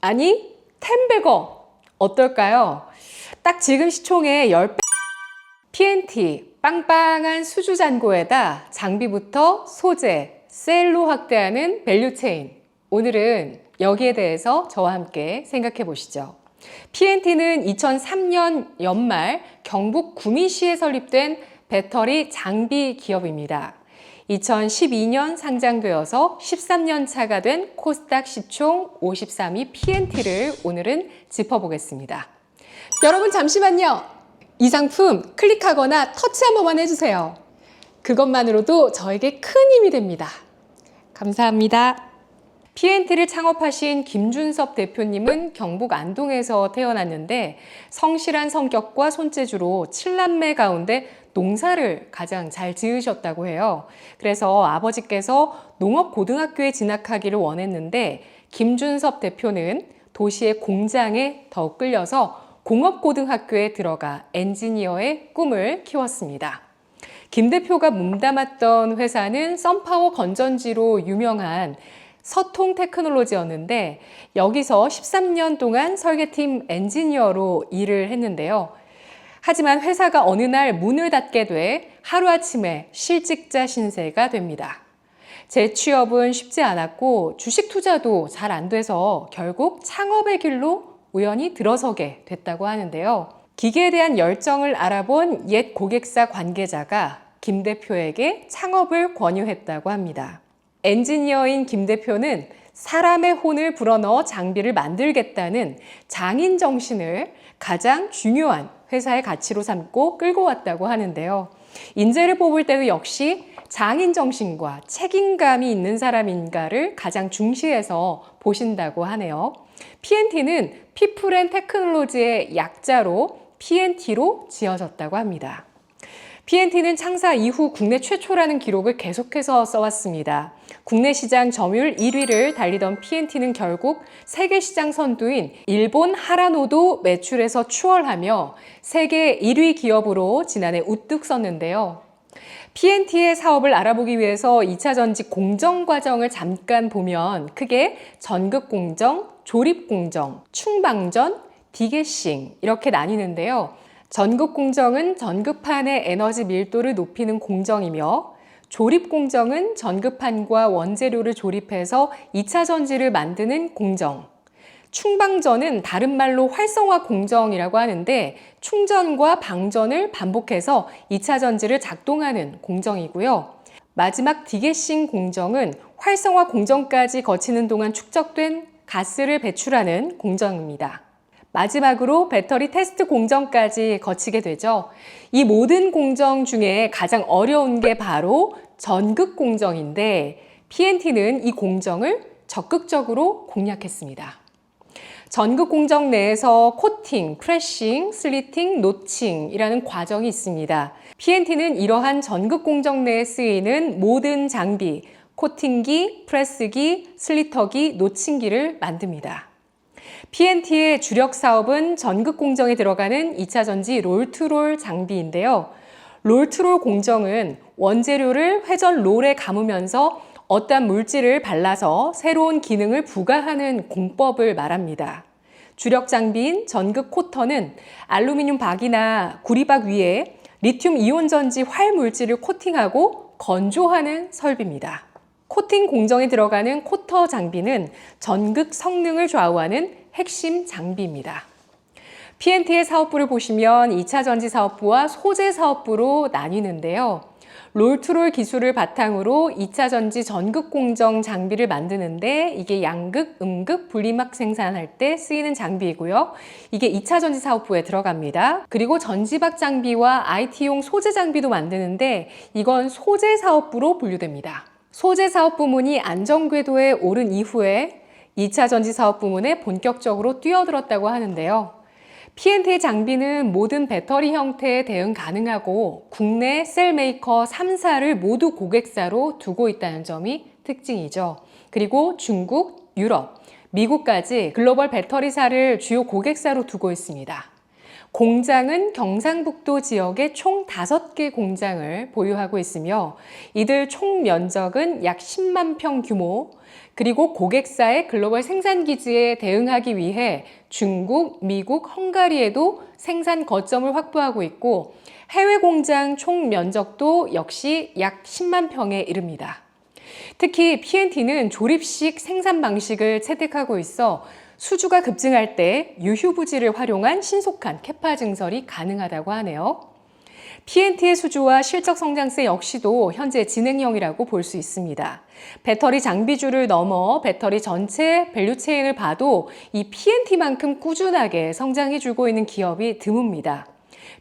아니, 10배거 어떨까요? 딱 지금 시총의 10배. PNT, 빵빵한 수주 잔고에다 장비부터 소재, 셀로 확대하는 밸류체인. 오늘은 여기에 대해서 저와 함께 생각해 보시죠. PNT는 2003년 연말 경북 구미시에 설립된 배터리 장비 기업입니다. 2012년 상장되어서 13년 차가 된 코스닥 시총 53위 PNT를 오늘은 짚어보겠습니다. 여러분 잠시만요. 이 상품 클릭하거나 터치 한 번만 해주세요. 그것만으로도 저에게 큰 힘이 됩니다. 감사합니다. PNT를 창업하신 김준섭 대표님은 경북 안동에서 태어났는데 성실한 성격과 손재주로 7남매 가운데 농사를 가장 잘 지으셨다고 해요. 그래서 아버지께서 농업고등학교에 진학하기를 원했는데 김준섭 대표는 도시의 공장에 더욱 끌려서 공업고등학교에 들어가 엔지니어의 꿈을 키웠습니다. 김 대표가 몸담았던 회사는 썬파워 건전지로 유명한 서통 테크놀로지였는데 여기서 13년 동안 설계팀 엔지니어로 일을 했는데요. 하지만 회사가 어느 날 문을 닫게 돼 하루아침에 실직자 신세가 됩니다. 재취업은 쉽지 않았고 주식 투자도 잘 안 돼서 결국 창업의 길로 우연히 들어서게 됐다고 하는데요. 기계에 대한 열정을 알아본 옛 고객사 관계자가 김 대표에게 창업을 권유했다고 합니다. 엔지니어인 김 대표는 사람의 혼을 불어넣어 장비를 만들겠다는 장인 정신을 가장 중요한 회사의 가치로 삼고 끌고 왔다고 하는데요. 인재를 뽑을 때도 역시 장인 정신과 책임감이 있는 사람인가를 가장 중시해서 보신다고 하네요. PNT는 People and Technology의 약자로 PNT로 지어졌다고 합니다. PNT는 창사 이후 국내 최초라는 기록을 계속해서 써왔습니다. 국내 시장 점유율 1위를 달리던 PNT는 결국 세계 시장 선두인 일본 하라노도 매출에서 추월하며 세계 1위 기업으로 지난해 우뚝 섰는데요. PNT의 사업을 알아보기 위해서 2차 전지 공정 과정을 잠깐 보면 크게 전극 공정, 조립 공정, 충방전, 디게싱 이렇게 나뉘는데요. 전극 공정은 전극판의 에너지 밀도를 높이는 공정이며 조립 공정은 전극판과 원재료를 조립해서 2차 전지를 만드는 공정. 충방전은 다른 말로 활성화 공정이라고 하는데 충전과 방전을 반복해서 2차 전지를 작동하는 공정이고요. 마지막 디게싱 공정은 활성화 공정까지 거치는 동안 축적된 가스를 배출하는 공정입니다. 마지막으로 배터리 테스트 공정까지 거치게 되죠. 이 모든 공정 중에 가장 어려운 게 바로 전극 공정인데 PNT는 이 공정을 적극적으로 공략했습니다. 전극 공정 내에서 코팅, 프레싱, 슬리팅, 노칭이라는 과정이 있습니다. PNT는 이러한 전극 공정 내에 쓰이는 모든 장비, 코팅기, 프레스기, 슬리터기, 노칭기를 만듭니다. PNT의 주력 사업은 전극 공정에 들어가는 2차 전지 롤투롤 장비인데요. 롤투롤 공정은 원재료를 회전 롤에 감으면서 어떠한 물질을 발라서 새로운 기능을 부과하는 공법을 말합니다. 주력 장비인 전극 코터는 알루미늄 박이나 구리박 위에 리튬 이온 전지 활 물질을 코팅하고 건조하는 설비입니다. 코팅 공정에 들어가는 코터 장비는 전극 성능을 좌우하는 핵심 장비입니다. PNT의 사업부를 보시면 2차 전지 사업부와 소재 사업부로 나뉘는데요. 롤투롤 기술을 바탕으로 2차 전지 전극 공정 장비를 만드는데 이게 양극, 음극, 분리막 생산할 때 쓰이는 장비이고요. 이게 2차 전지 사업부에 들어갑니다. 그리고 전지박 장비와 IT용 소재 장비도 만드는데 이건 소재 사업부로 분류됩니다. 소재 사업 부문이 안전궤도에 오른 이후에 2차 전지 사업 부문에 본격적으로 뛰어들었다고 하는데요. PNT의 장비는 모든 배터리 형태에 대응 가능하고 국내 셀메이커 3사를 모두 고객사로 두고 있다는 점이 특징이죠. 그리고 중국, 유럽, 미국까지 글로벌 배터리사를 주요 고객사로 두고 있습니다. 공장은 경상북도 지역에 총 5개 공장을 보유하고 있으며 이들 총 면적은 약 10만 평 규모, 그리고 고객사의 글로벌 생산 기지에 대응하기 위해 중국, 미국, 헝가리에도 생산 거점을 확보하고 있고 해외 공장 총 면적도 역시 약 10만 평에 이릅니다. 특히 P&T는 조립식 생산 방식을 채택하고 있어 수주가 급증할 때 유휴부지를 활용한 신속한 캐파 증설이 가능하다고 하네요. P&T의 수주와 실적 성장세 역시도 현재 진행형이라고 볼 수 있습니다. 배터리 장비주를 넘어 배터리 전체 밸류체인을 봐도 이 P&T만큼 꾸준하게 성장해주고 있는 기업이 드뭅니다.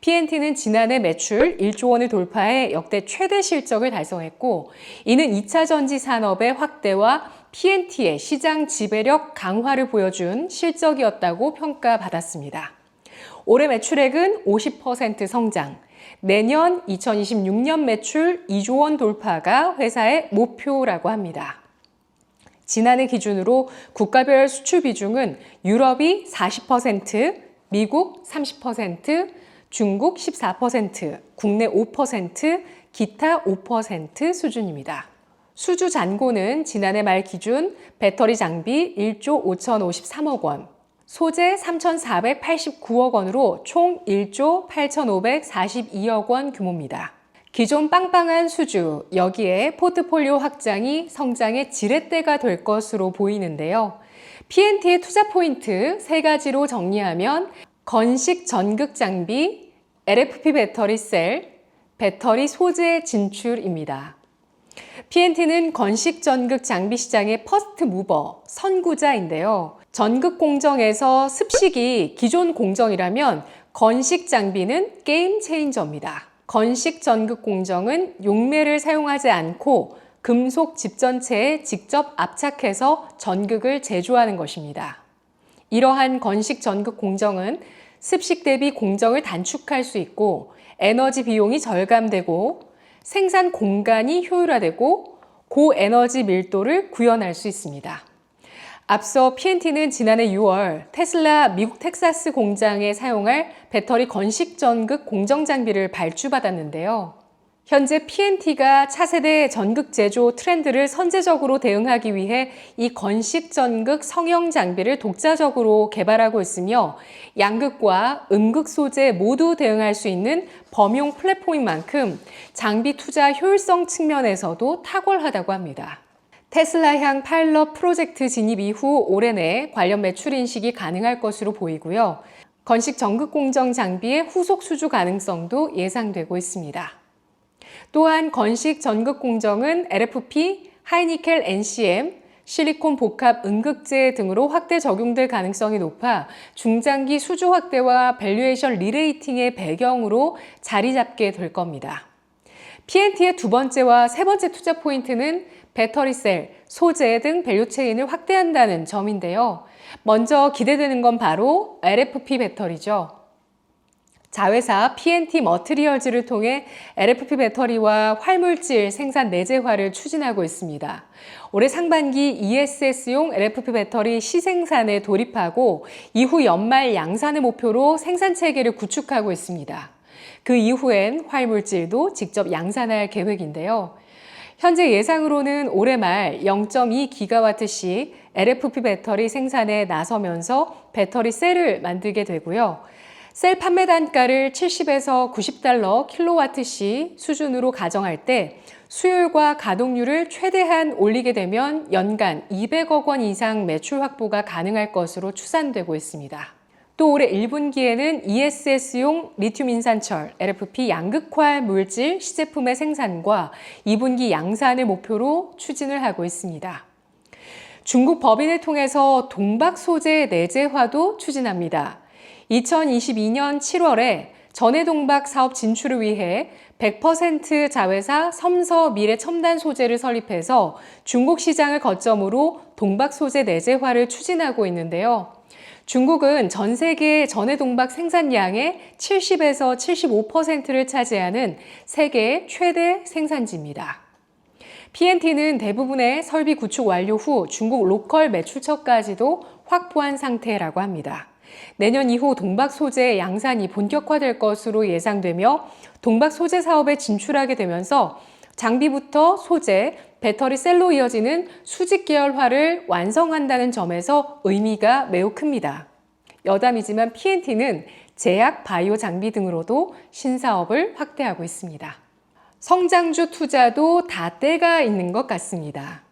P&T는 지난해 매출 1조 원을 돌파해 역대 최대 실적을 달성했고 이는 2차 전지 산업의 확대와 P&T의 시장 지배력 강화를 보여준 실적이었다고 평가받았습니다. 올해 매출액은 50% 성장, 내년 2026년 매출 2조 원 돌파가 회사의 목표라고 합니다. 지난해 기준으로 국가별 수출 비중은 유럽이 40%, 미국 30%, 중국 14%, 국내 5%, 기타 5% 수준입니다. 수주 잔고는 지난해 말 기준 배터리 장비 1조 5,053억 원, 소재 3,489억 원으로 총 1조 8,542억 원 규모입니다. 기존 빵빵한 수주, 여기에 포트폴리오 확장이 성장의 지렛대가 될 것으로 보이는데요. P&T의 투자 포인트 3가지로 정리하면 건식 전극 장비, LFP 배터리 셀, 배터리 소재 진출입니다. P&T는 건식 전극 장비 시장의 퍼스트 무버, 선구자인데요. 전극 공정에서 습식이 기존 공정이라면 건식 장비는 게임 체인저입니다. 건식 전극 공정은 용매를 사용하지 않고 금속 집전체에 직접 압착해서 전극을 제조하는 것입니다. 이러한 건식 전극 공정은 습식 대비 공정을 단축할 수 있고 에너지 비용이 절감되고 생산 공간이 효율화되고 고에너지 밀도를 구현할 수 있습니다. 앞서 P&T는 지난해 6월 테슬라 미국 텍사스 공장에 사용할 배터리 건식 전극 공정 장비를 발주받았는데요. 현재 P&T가 차세대 전극 제조 트렌드를 선제적으로 대응하기 위해 이 건식 전극 성형 장비를 독자적으로 개발하고 있으며 양극과 음극 소재 모두 대응할 수 있는 범용 플랫폼인 만큼 장비 투자 효율성 측면에서도 탁월하다고 합니다. 테슬라향 파일럿 프로젝트 진입 이후 올해 내 관련 매출 인식이 가능할 것으로 보이고요. 건식 전극 공정 장비의 후속 수주 가능성도 예상되고 있습니다. 또한 건식 전극 공정은 LFP, 하이니켈 NCM, 실리콘 복합 음극재 등으로 확대 적용될 가능성이 높아 중장기 수주 확대와 밸류에이션 리레이팅의 배경으로 자리 잡게 될 겁니다. P&T의 두 번째와 세 번째 투자 포인트는 배터리셀, 소재 등 밸류체인을 확대한다는 점인데요. 먼저 기대되는 건 바로 LFP 배터리죠. 자회사 P&T 머티리얼즈를 통해 LFP 배터리와 활물질 생산 내재화를 추진하고 있습니다. 올해 상반기 ESS용 LFP 배터리 시생산에 돌입하고 이후 연말 양산을 목표로 생산 체계를 구축하고 있습니다. 그 이후엔 활물질도 직접 양산할 계획인데요. 현재 예상으로는 올해 말 0.2기가와트씩 LFP 배터리 생산에 나서면서 배터리 셀을 만들게 되고요. 셀 판매 단가를 70에서 90달러 킬로와트시 수준으로 가정할 때 수율과 가동률을 최대한 올리게 되면 연간 200억 원 이상 매출 확보가 가능할 것으로 추산되고 있습니다. 또 올해 1분기에는 ESS용 리튬 인산철, LFP 양극화 물질 시제품의 생산과 2분기 양산을 목표로 추진을 하고 있습니다. 중국 법인을 통해서 동박 소재 내재화도 추진합니다. 2022년 7월에 전해동박 사업 진출을 위해 100% 자회사 섬서 미래첨단 소재를 설립해서 중국 시장을 거점으로 동박 소재 내재화를 추진하고 있는데요. 중국은 전 세계 전해동박 생산량의 70에서 75%를 차지하는 세계 최대 생산지입니다. P&T는 대부분의 설비 구축 완료 후 중국 로컬 매출처까지도 확보한 상태라고 합니다. 내년 이후 동박 소재 양산이 본격화될 것으로 예상되며 동박 소재 사업에 진출하게 되면서 장비부터 소재, 배터리 셀로 이어지는 수직 계열화를 완성한다는 점에서 의미가 매우 큽니다. 여담이지만 P&T는 제약, 바이오 장비 등으로도 신사업을 확대하고 있습니다. 성장주 투자도 다 때가 있는 것 같습니다.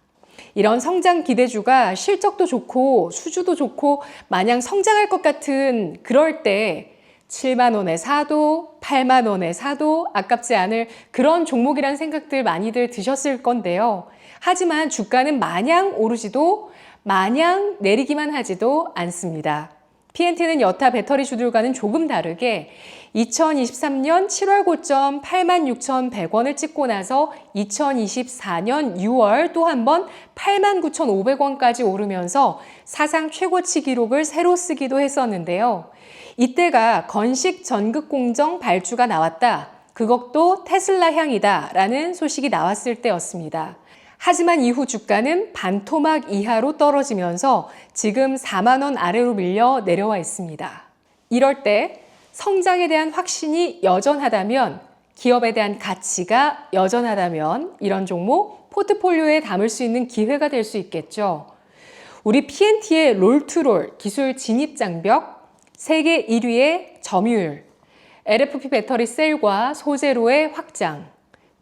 이런 성장 기대주가 실적도 좋고 수주도 좋고 마냥 성장할 것 같은 그럴 때 7만 원에 사도 8만 원에 사도 아깝지 않을 그런 종목이란 생각들 많이들 드셨을 건데요. 하지만 주가는 마냥 오르지도 마냥 내리기만 하지도 않습니다. P&T는 여타 배터리주들과는 조금 다르게 2023년 7월 고점 86,100원을 찍고 나서 2024년 6월 또 한 번 89,500원까지 오르면서 사상 최고치 기록을 새로 쓰기도 했었는데요. 이때가 건식 전극공정 발주가 나왔다. 그것도 테슬라 향이다 라는 소식이 나왔을 때였습니다. 하지만 이후 주가는 반토막 이하로 떨어지면서 지금 4만 원 아래로 밀려 내려와 있습니다. 이럴 때 성장에 대한 확신이 여전하다면, 기업에 대한 가치가 여전하다면 이런 종목 포트폴리오에 담을 수 있는 기회가 될 수 있겠죠. 우리 P&T의 롤투롤 기술 진입 장벽, 세계 1위의 점유율, LFP 배터리 셀과 소재로의 확장,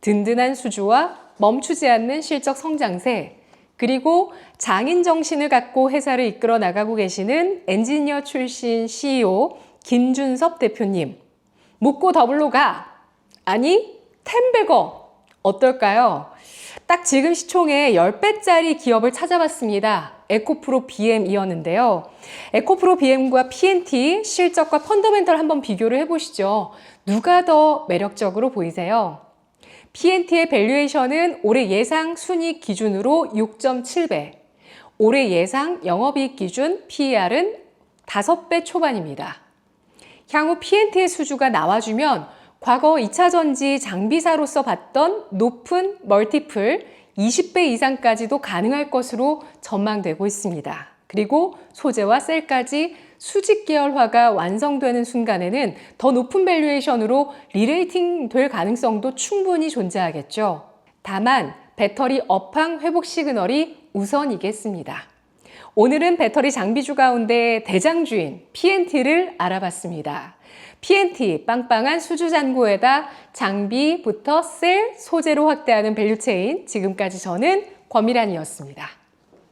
든든한 수주와 멈추지 않는 실적 성장세, 그리고 장인 정신을 갖고 회사를 이끌어 나가고 계시는 엔지니어 출신 CEO 김준섭 대표님. 묻고 더블로 가! 아니, 10배거 어떨까요? 딱 지금 시총의 10배짜리 기업을 찾아봤습니다. 에코프로 BM이었는데요. 에코프로 BM과 P&T 실적과 펀더멘털 한번 비교를 해보시죠. 누가 더 매력적으로 보이세요? P&T의 밸류에이션은 올해 예상 순이익 기준으로 6.7배, 올해 예상 영업이익 기준 PER은 5배 초반입니다. 향후 P&T의 수주가 나와주면 과거 2차 전지 장비사로서 봤던 높은 멀티플 20배 이상까지도 가능할 것으로 전망되고 있습니다. 그리고 소재와 셀까지 수직 계열화가 완성되는 순간에는 더 높은 밸류에이션으로 리레이팅 될 가능성도 충분히 존재하겠죠. 다만 배터리 업황 회복 시그널이 우선이겠습니다. 오늘은 배터리 장비주 가운데 대장주인 P&T를 알아봤습니다. P&T 빵빵한 수주 잔고에다 장비부터 셀, 소재로 확대하는 밸류체인, 지금까지 저는 권미란이었습니다.